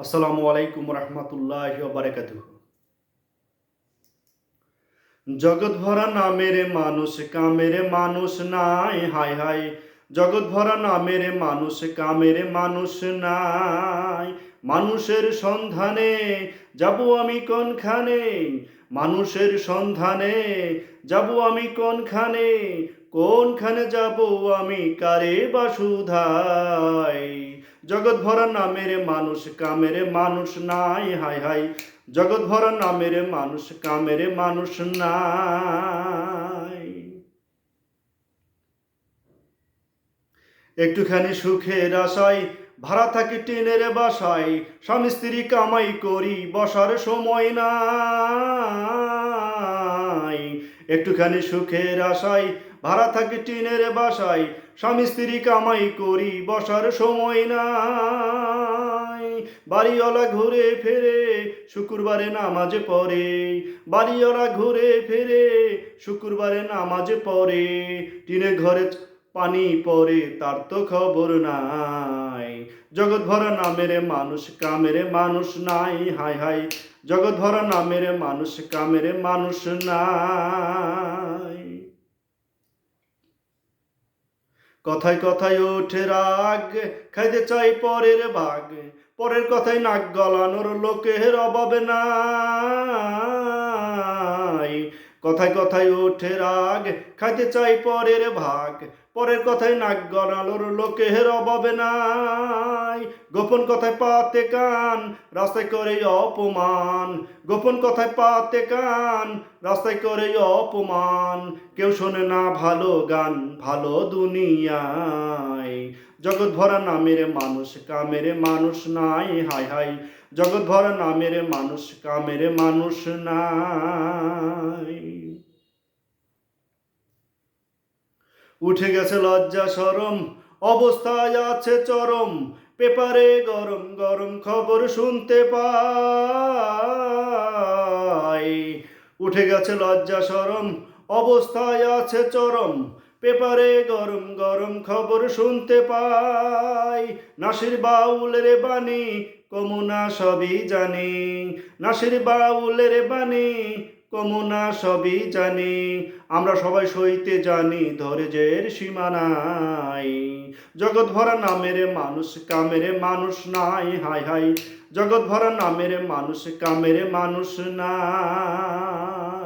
আসসালামু আলাইকুম রহমতুল্লাহি ওয়া বারাকাতুহু। জগৎ ভরা নামের মানুষ কামের মানুষ নাই, হায় হায়। জগৎ ভরা নামের মানুষ কামের মানুষ নাই। মানুষের সন্ধানে যাব আমি কোনখানে, মানুষের সন্ধানে যাব আমি কোনখানে, কোনখানে যাব আমি কারে বা সুধাই। জগৎ ভরা নামের মানুষ কামের মানুষ নাই, হায় হায়। জগৎ ভরা নামের মানুষ কামের মানুষ নাই। একটুখানি সুখের আশায় ভাড়া থাকি টিনের বাসায়, স্বামী স্ত্রী কামাই করি বসার সময় নাই। একটুখানি সুখের আশায় ভাড়া থাকি টিনের বাসায়, স্বামী স্ত্রী কামাই করি বসার সময় নাই। বাড়িওয়ালা ঘুরে ফেরে শুক্রবারে নামাজে পড়ে, বাড়িওয়ালা ঘুরে ফেরে শুক্রবারে নামাজে পড়ে, টিনের ঘরে পানি পড়ে তার তো খবর নাই। জগৎ ভরা নামের মানুষ কামের মানুষ নাই, হায় হায়। জগৎ ভরা নামের মানুষ কামের মানুষ নাই। কথায় কথায় ওঠে রাগ, খাইতে চাই পরের ভাগ, পরের কথায় নাক গলানোর লোকের অভাব নাই। কথায় কথায় ওঠে রাগ, খাইতে চাই পরের ভাগ, পরের কথায় নাক গলানোর লোকের অভাব নাই। গোপন কথায় পাতে কান, রাস্তায় করে অপমান, গোপন কথায় পাতে কান, রাস্তায় করে অপমান। কেউ শোনে না ভালো গান ভালো দুনিয়ায়। জগৎ ভরা নামের মানুষ কামের মানুষ নাই, হায় হায়। জগৎ ভরা নামের মানুষ কামের মানুষ নাই। উঠে গেছে লজ্জা শরম, অবস্থায় আছে চরম, পেপারে গরম গরম খবর শুনতে পাই। উঠে গেছে লজ্জা শরম, অবস্থায় আছে চরম, পেপারে গরম গরম খবর শুনতে পাই। নাসির বাউলের বাণী কমুনা সবই জানি, নাসির বাউলের বাণী কমুনা সবই জানি। আমরা সবাই সইতে জানি ধৈর্যের সীমা নাই। জগৎ ভরা নামের মানুষ কামের মানুষ নাই, হায় হায়। জগৎ ভরা নামের মানুষ কামের মানুষ নাই।